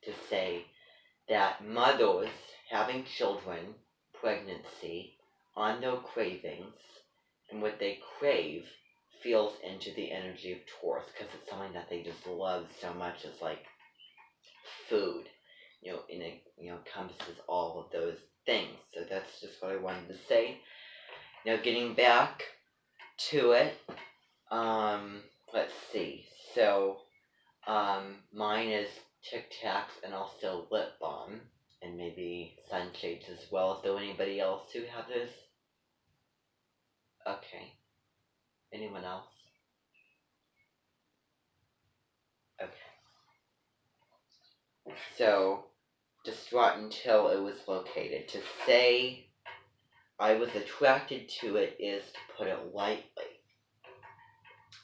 to say that mothers having children, pregnancy, on their cravings, and what they crave feels into the energy of Taurus because it's something that they just love so much. It's like food, and it encompasses all of those things. So that's just what I wanted to say. Now getting back to it, let's see. So mine is Tic Tacs and also lip balm and maybe sunshades as well. Is there anybody else who have this? Okay. Anyone else? Okay. So, distraught until it was located. To say I was attracted to it is to put it lightly.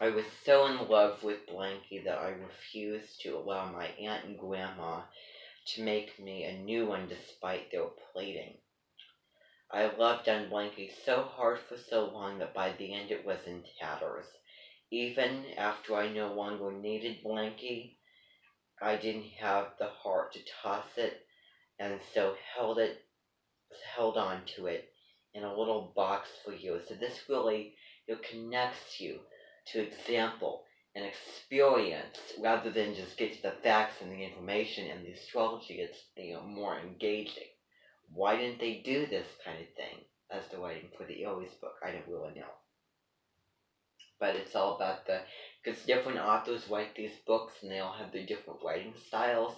I was so in love with Blanky that I refused to allow my aunt and grandma to make me a new one despite their pleading. I loved on Blanky so hard for so long that by the end it was in tatters. Even after I no longer needed Blanky, I didn't have the heart to toss it, and so held on to it in a little box for you. So this really connects you to example and experience rather than just get to the facts and the information and the astrology. It's more engaging. Why didn't they do this kind of thing as the writing for the Aries book? I don't really know. But it's all about because different authors write these books and they all have their different writing styles.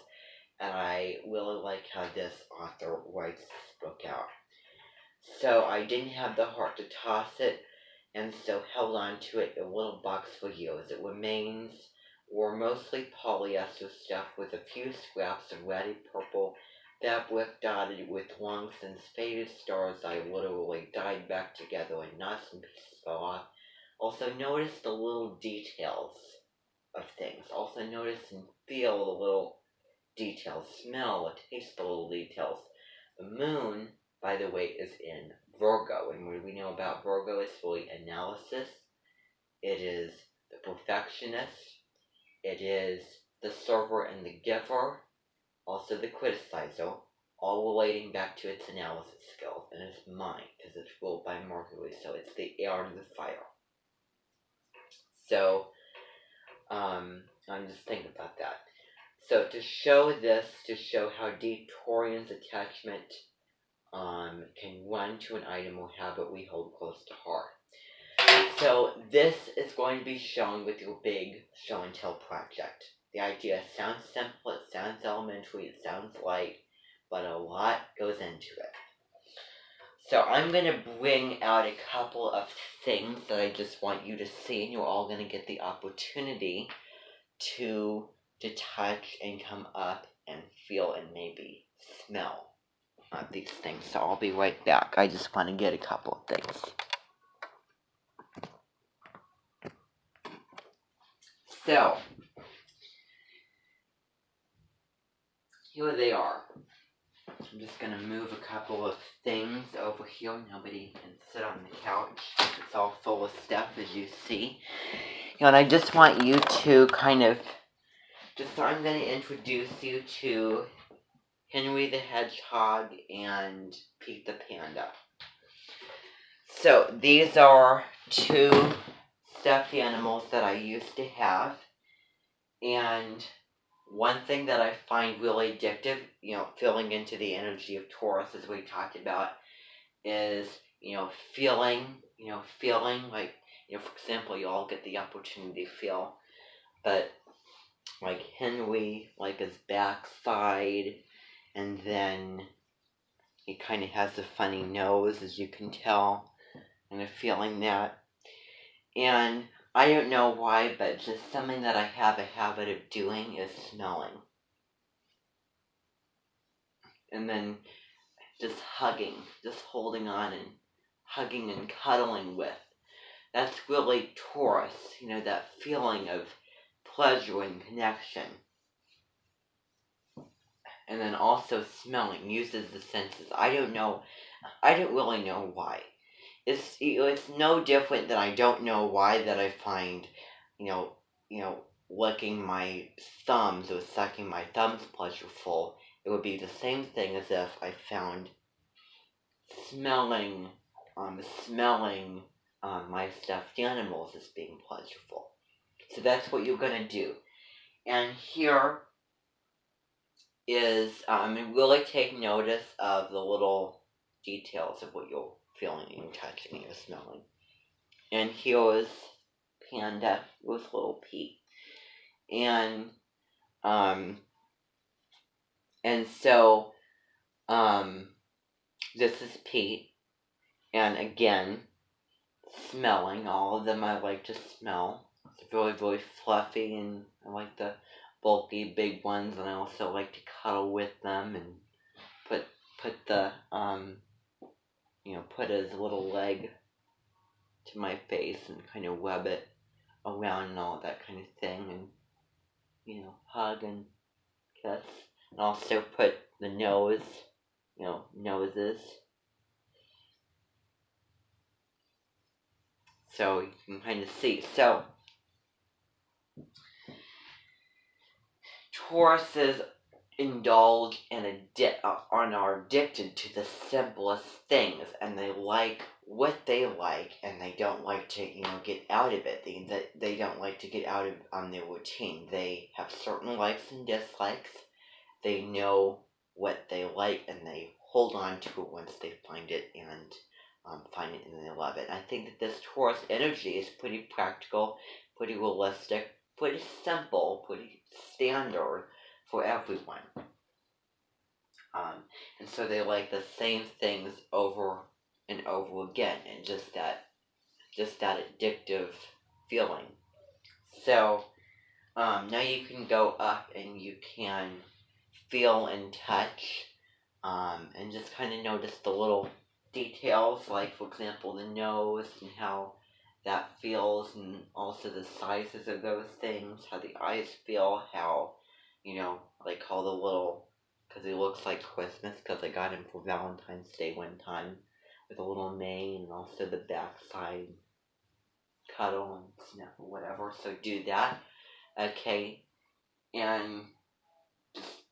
And I really like how this author writes this book out. So I didn't have the heart to toss it, and so held on to it in a little box for years. It remains, or mostly polyester stuff with a few scraps of ratty purple fabric dotted with long since faded stars I literally dyed back together and knots and pieces fell off. Also notice the little details of things. Also notice and feel the little details. Smell and taste the little details. The moon, by the way, is in Virgo. And what do we know about Virgo? It's really analysis. It is the perfectionist. It is the server and the giver. Also the criticizer. All relating back to its analysis skills. And its mind, because it's ruled by Mercury. So it's the air to the fire. So, I'm just thinking about that. So to show how deep Taurian's attachment can run to an item or habit we hold close to heart. So this is going to be shown with your big show and tell project. The idea sounds simple, it sounds elementary, it sounds light, but a lot goes into it. So I'm going to bring out a couple of things that I just want you to see, and you're all going to get the opportunity to touch and come up and feel and maybe smell these things. So I'll be right back. I just want to get a couple of things. So, here they are. I'm just going to move a couple of things over here. Nobody can sit on the couch. It's all full of stuff, as you see. And I just want you to kind of, I'm going to introduce you to Henry the Hedgehog and Pete the Panda. So these are two stuffed animals that I used to have. And one thing that I find really addictive, filling into the energy of Taurus, as we talked about, is, feeling like, for example, you all get the opportunity to feel, but like Henry, like his backside, and then he kind of has a funny nose, as you can tell, and a feeling that. And I don't know why, but just something that I have a habit of doing is smelling. And then just hugging, just holding on and hugging and cuddling with. That's really Taurus, that feeling of pleasure and connection. And then also smelling, uses the senses. I don't really know why. It's no different than I don't know why that I find, licking my thumbs or sucking my thumbs pleasureful, it would be the same thing as if I found smelling my stuffed animals as being pleasureful. So that's what you're gonna do. And here is, really take notice of the little details of what you're feeling and you're touching and you're smelling. And here is Panda with little Pete. And so, this is Pete. And again, smelling. All of them I like to smell. It's really, really fluffy, and I like the bulky, big ones, and I also like to cuddle with them and put the, put his little leg to my face and kind of rub it around and all that kind of thing, and, hug and kiss. And also put the noses. So you can kind of see. So, Tauruses indulge and are addicted to the simplest things, and they like what they like, and they don't like to, get out of it. They don't like to get out of their routine. They have certain likes and dislikes. They know what they like, and they hold on to it once they find it and find it and they love it. I think that this Taurus energy is pretty practical, pretty realistic, pretty simple, pretty standard for everyone. And so they like the same things over and over again, and just that addictive feeling. So now you can go up and you can feel and touch, and just kind of notice the little details, like for example the nose and how that feels, and also the sizes of those things, how the eyes feel, how, like all the little, because he looks like Christmas, because I got him for Valentine's Day one time, with a little mane, and also the backside cuddle and sniff or whatever, so do that, okay, and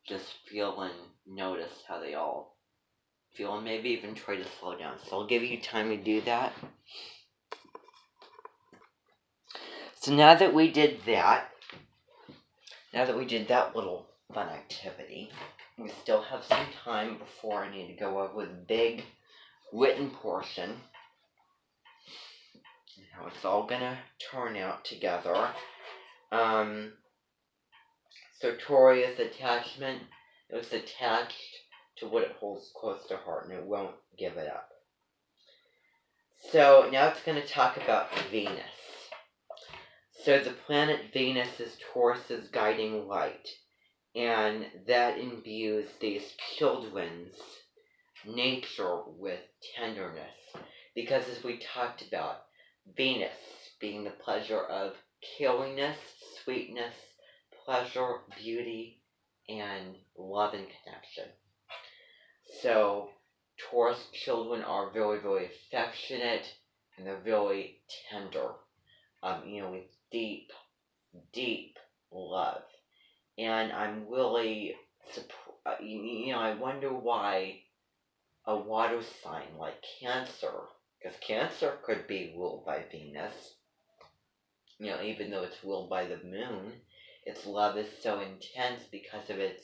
just feel and notice how they all feel, and maybe even try to slow down. So I'll give you time to do that. So now that we did that little fun activity, we still have some time before I need to go over the big written portion and how it's all gonna turn out together. So Tori's attachment, it was attached to what it holds close to heart, and it won't give it up. So now it's going to talk about Venus. So the planet Venus is Taurus's guiding light, and that imbues these children's nature with tenderness. Because as we talked about, Venus being the pleasure of caringness, sweetness, pleasure, beauty, and love and connection. So Taurus children are very, very affectionate, and they're very tender, with deep, deep love. And I'm really, I wonder why a water sign like Cancer, because Cancer could be ruled by Venus, even though it's ruled by the moon, its love is so intense because of its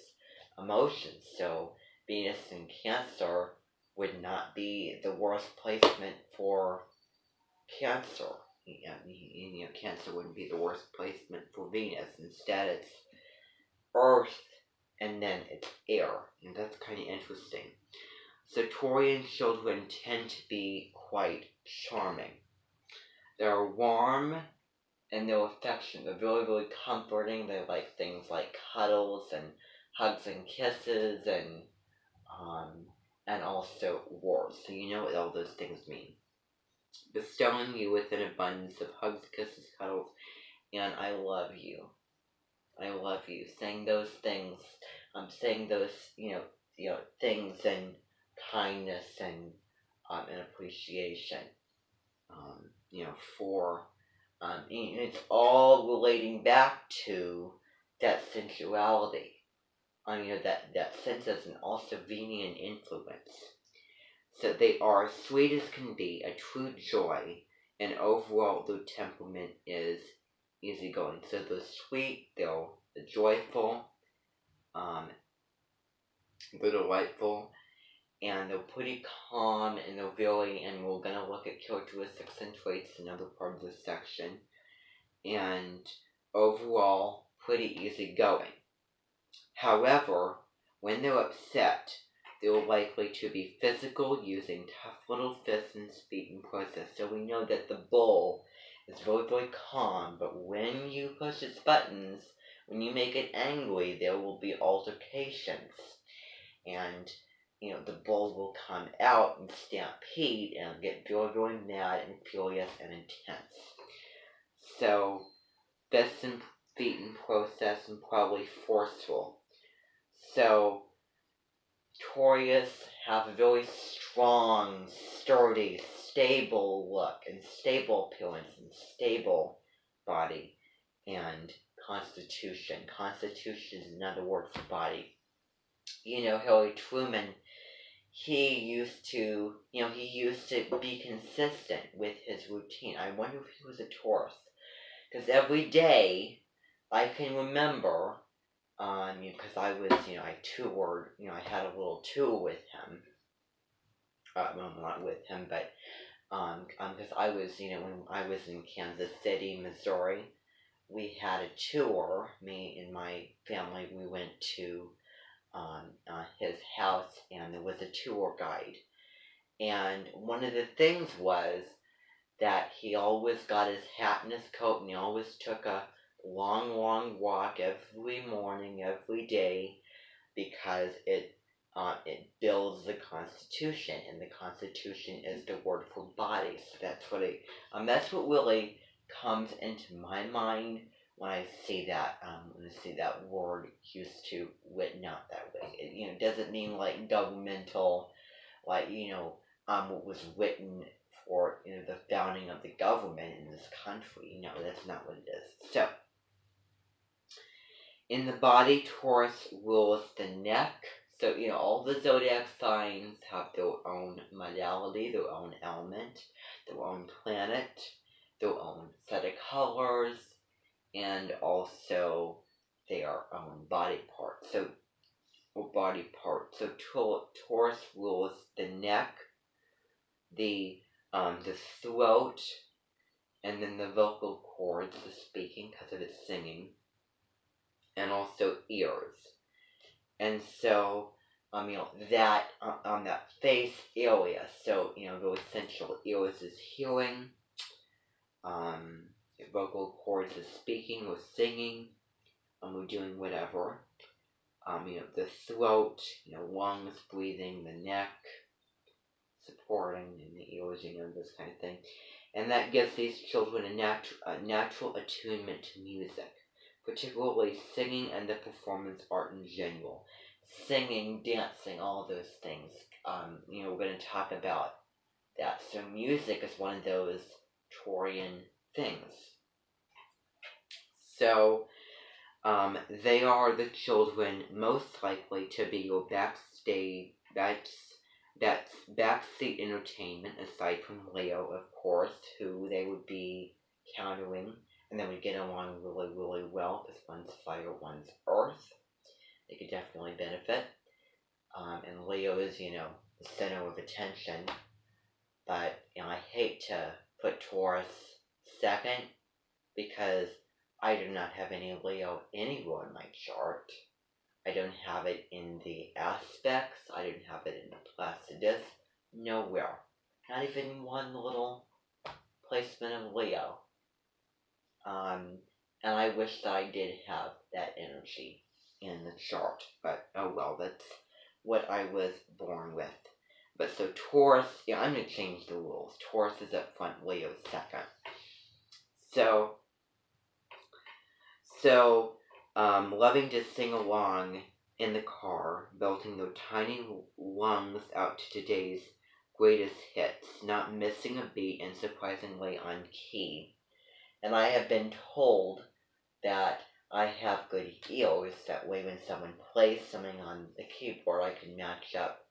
emotions. So Venus in Cancer would not be the worst placement for Cancer. Cancer wouldn't be the worst placement for Venus. Instead, it's Earth, and then it's air. And that's kind of interesting. So Taurian children tend to be quite charming. They're warm, and they're affectionate. They're really, really comforting. They like things like cuddles and hugs and kisses, and also words. So you know what all those things mean. Bestowing you with an abundance of hugs, kisses, cuddles, and I love you. I love you. Saying those things, saying those, things and kindness and appreciation, for it's all relating back to that sensuality. That sense as an Alcivian influence. So they are sweet as can be, a true joy, and overall the temperament is easygoing. So they're sweet, they're joyful, they're delightful, and they're pretty calm, and they're very, and we're going to look at characteristics and traits in another part of this section, and overall pretty easygoing. However, when they're upset, they're likely to be physical, using tough little fists and speaking process. So we know that the bull is very, very calm, but when you push its buttons, when you make it angry, there will be altercations. And, the bull will come out and stampede and get very, very mad and furious and intense. So, fists and beating process and probably forceful. So, Taurus have a very strong, sturdy, stable look and stable appearance and stable body and constitution. Constitution is another word for body. Harry Truman, he used to be consistent with his routine. I wonder if he was a Taurus. Because every day, I can remember, because I was, I toured, I had a little tour with him. Well, not with him, but, because I was, when I was in Kansas City, Missouri, we had a tour, me and my family, we went to, his house, and there was a tour guide. And one of the things was that he always got his hat and his coat, and he always took a long, long walk every morning, every day, because it builds the Constitution, and the Constitution is the word for body. So that's what really comes into my mind when I see that word used to written out that way. It doesn't mean like governmental, like what was written for the founding of the government in this country. That's not what it is. So, in the body, Taurus rules the neck. So, all the zodiac signs have their own modality, their own element, their own planet, their own set of colors, and also their own body part. So, Taurus rules the neck, the throat, and then the vocal cords, the speaking, because of its singing, and also ears. And so, that on that face area, so, the essential ears is hearing, vocal cords is speaking or singing, or doing whatever. The throat, lungs, breathing, the neck, supporting, and the ears, this kind of thing. And that gives these children a natural attunement to music, particularly singing and the performance art in general. Singing, dancing, all those things. We're going to talk about that. So music is one of those Taurian things. So, they are the children most likely to be your backseat entertainment, aside from Leo, of course, who they would be countering, and they would get along really, really well, because one's fire, one's earth. They could definitely benefit. And Leo is, the center of attention. But, I hate to put Taurus second, because I do not have any Leo anywhere in my chart. I don't have it in the aspects. I don't have it in the Placidus. Nowhere. Not even one little placement of Leo. And I wish that I did have that energy in the chart. But, oh well, that's what I was born with. But so Taurus, I'm going to change the rules. Taurus is up front, Leo second. So, loving to sing along in the car, belting their tiny lungs out to today's greatest hits, not missing a beat, and surprisingly on key. And I have been told that I have good ears. That way, when someone plays something on the keyboard, I can match up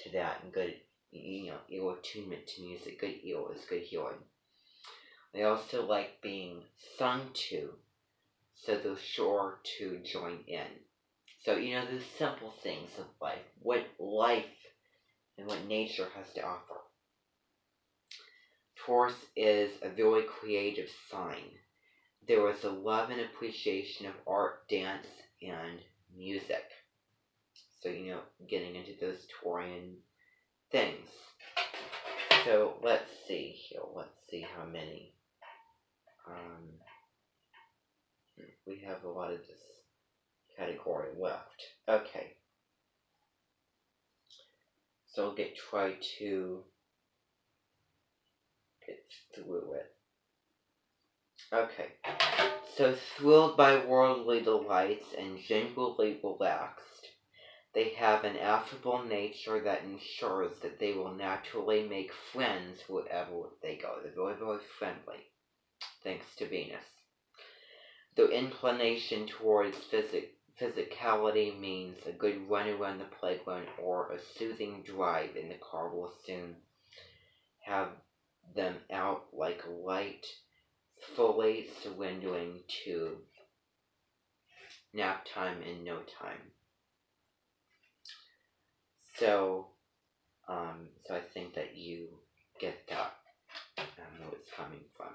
to that and good, ear attunement to music. Good ears, good hearing. I also like being sung to, so they're sure to join in. So, those simple things of life, what life and what nature has to offer. Taurus is a very creative sign. There is a love and appreciation of art, dance, and music. So, getting into those Taurian things. So, let's see here. Let's see how many. We have a lot of this category left. Okay. So I'll try to get through it. Okay. So thrilled by worldly delights and genuinely relaxed, they have an affable nature that ensures that they will naturally make friends wherever they go. They're very, very friendly, thanks to Venus. Their inclination towards physicality means a good run around the playground or a soothing drive in the car will soon have them out like light, fully surrendering to nap time in no time. So I think that you get that. I don't know where it's coming from.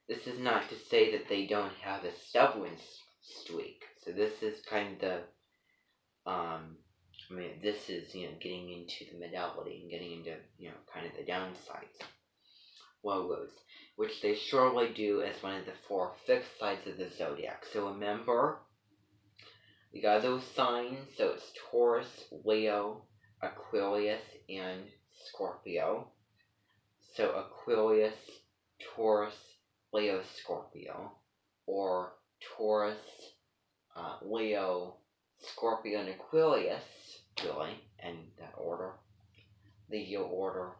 This is not to say that they don't have a stubborn streak. So this is kind of this is, getting into the modality and getting into, kind of the downsides. Woes, which they surely do as one of the 4 fixed sides of the zodiac. So remember, we got those signs. So it's Taurus, Leo, Aquarius, and Scorpio. So Aquarius, Taurus, Leo, Scorpio, or Taurus, Leo, Scorpio, and Aquarius, really, in that order, the year order,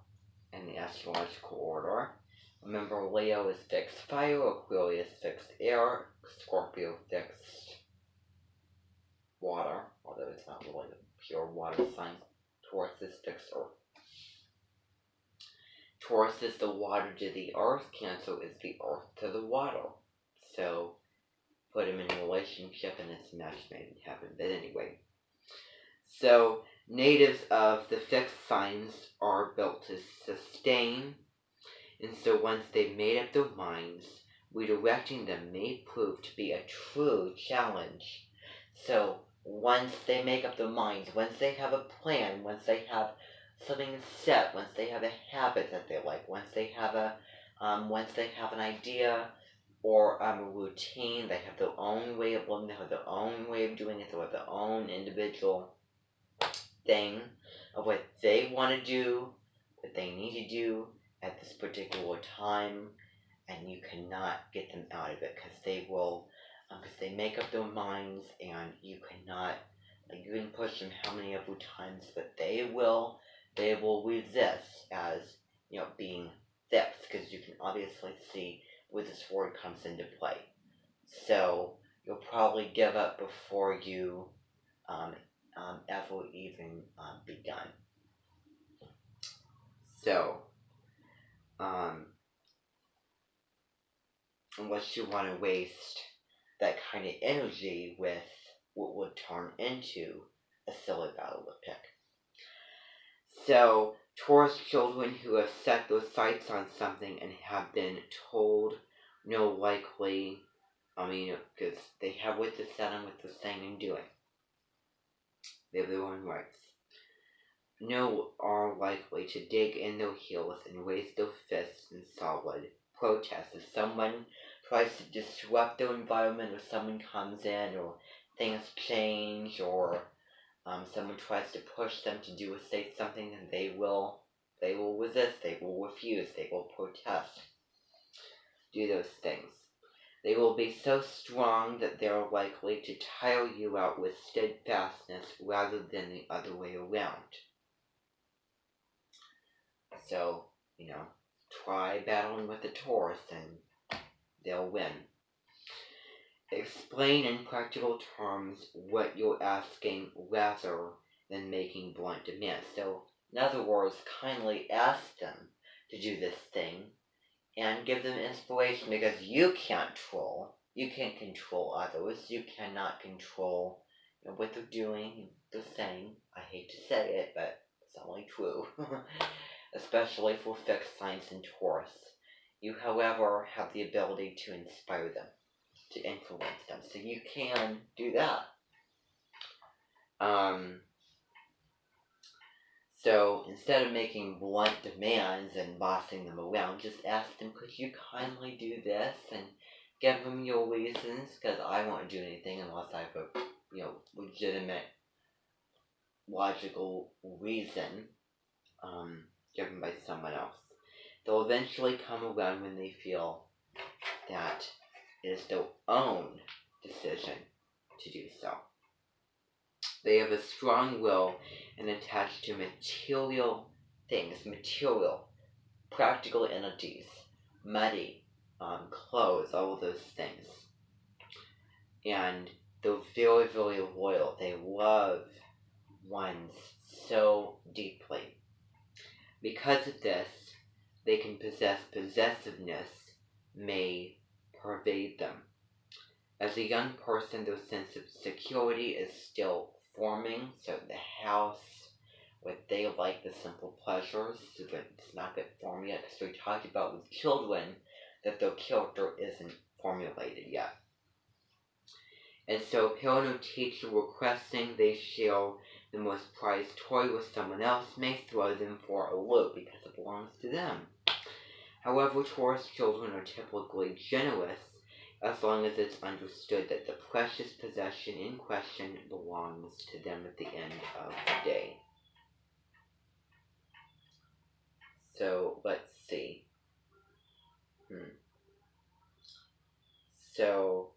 and the astrological order. Remember, Leo is fixed fire, Aquarius fixed air, Scorpio fixed water, although it's not really a pure water sign. Taurus is fixed earth. Taurus is the water to the earth, Cancer is the earth to the water. So, put them in a relationship and it's a match made in heaven. But anyway, so natives of the fixed signs are built to sustain, and so once they've made up their minds, redirecting them may prove to be a true challenge. So once they make up their minds, once they have a plan, once they have something set, once they have a habit that they like, once they have an idea or a routine, they have their own way of living, they have their own way of doing it, they have their own individual thing of what they want to do, what they need to do at this particular time, and you cannot get them out of it because they make up their minds, and you cannot, you can push them how many other times, but they will resist as, being fixed, because you can obviously see where this word comes into play. So you'll probably give up before you ever even begun. So, unless you want to waste that kind of energy with what would turn into a silly battle with pick. So, Taurus children who have set their sights on something and have been told no likely, because they have what to set on, what they're saying and doing. They have their own rights. No are likely to dig in their heels and raise their fists in solid protest. If someone tries to disrupt their environment, or someone comes in, or things change, or someone tries to push them to do or say something, then they will resist, they will refuse, they will protest. Do those things. They will be so strong that they are likely to tire you out with steadfastness rather than the other way around. So, try battling with the Taurus and they'll win. Explain in practical terms what you're asking rather than making blunt demands. So, in other words, kindly ask them to do this thing and give them inspiration, because you can't control others. You cannot control what they're doing, they're saying. I hate to say it, but it's only true. Especially for fixed signs in Taurus. You, however, have the ability to inspire them, to influence them. So you can do that. So instead of making blunt demands and bossing them around, just ask them, could you kindly do this? And give them your reasons, because I won't do anything unless I have a, legitimate, logical reason given by someone else. They'll eventually come around when they feel that it is their own decision to do so. They have a strong will and attached to material things, practical entities, money, clothes, all of those things. And they're very, very loyal. They love ones so deeply. Because of this, they can possessiveness may pervade them. As a young person, their sense of security is still forming, so the house, what they like, the simple pleasures, so that it's not yet formed yet, because we talked about with children that their character isn't formulated yet. And so, parent or teacher requesting they share the most prized toy with someone else may throw them for a loop because it belongs to them. However, Taurus children are typically generous as long as it's understood that the precious possession in question belongs to them at the end of the day. So, let's see. So,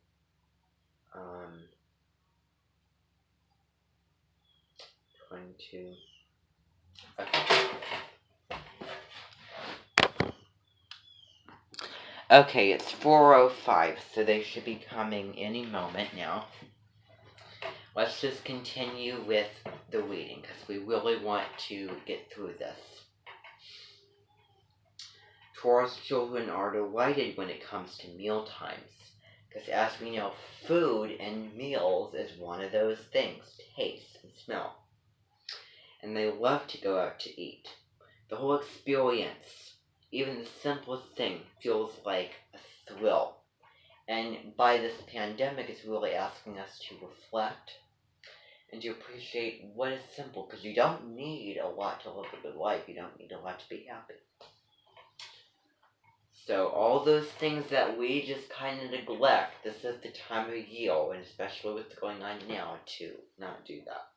22. Okay, it's 4:05, so they should be coming any moment now. Let's just continue with the reading, because we really want to get through this. Taurus children are delighted when it comes to meal times, because as we know, food and meals is one of those things, taste and smell. And they love to go out to eat. The whole experience, even the simplest thing, feels like a thrill. And by this pandemic, it's really asking us to reflect and to appreciate what is simple, because you don't need a lot to live a good life. You don't need a lot to be happy. So all those things that we just kind of neglect, this is the time of year, and especially what's going on now, to not do that.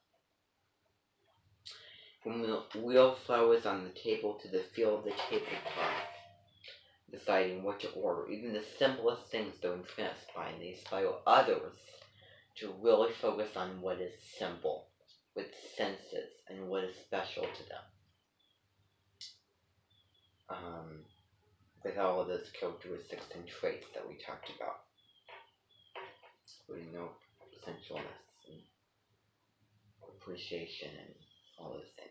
From the real flowers on the table to the feel of the tablecloth, deciding what to order, even the simplest things don't transpire, and they inspire others to really focus on what is simple, with senses, and what is special to them. With all of those characteristics and traits that we talked about. Including no essentialness and appreciation and all those things.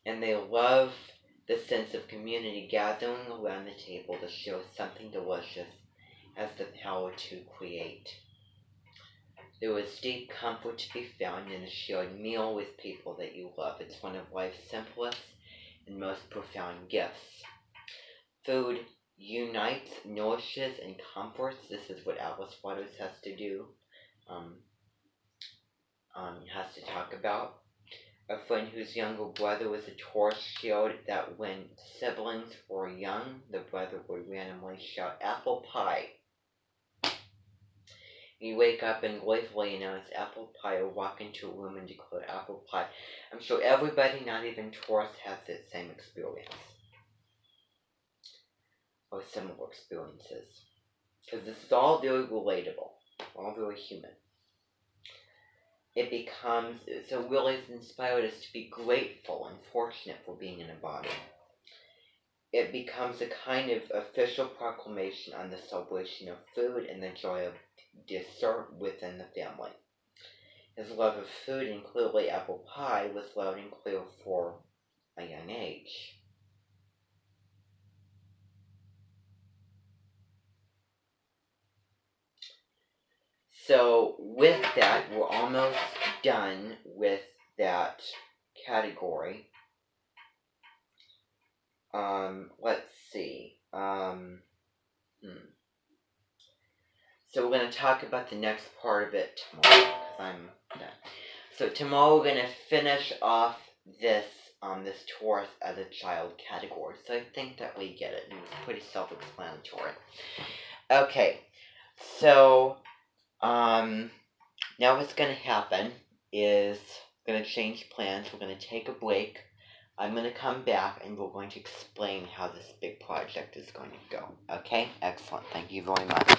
And they love the sense of community. Gathering around the table to share something delicious has the power to create. There is deep comfort to be found in a shared meal with people that you love. It's one of life's simplest and most profound gifts. Food unites, nourishes, and comforts. This is what Alice Waters has to do. Has to talk about. A friend whose younger brother was a Taurus shared that when siblings were young, the brother would randomly shout, "Apple pie." You wake up and gleefully announce apple pie, or walk into a room and declare apple pie. I'm sure everybody, not even Taurus, has that same experience. Or similar experiences. Because this is all very relatable. All very human. It becomes, so really it's inspired us to be grateful and fortunate for being in a body. it becomes a kind of official proclamation on the celebration of food and the joy of dessert within the family. His love of food, and clearly apple pie, was loud and clear for a young age. So with that, we're almost done with that category. Let's see. So we're going to talk about the next part of it tomorrow, because I'm done. So tomorrow we're going to finish off this this Taurus as a child category. So I think that we get it, and it's pretty self-explanatory. Okay, so now what's going to happen is we're going to change plans. We're going to take a break. I'm going to come back, and we're going to explain how this big project is going to go. Okay? Excellent. Thank you very much.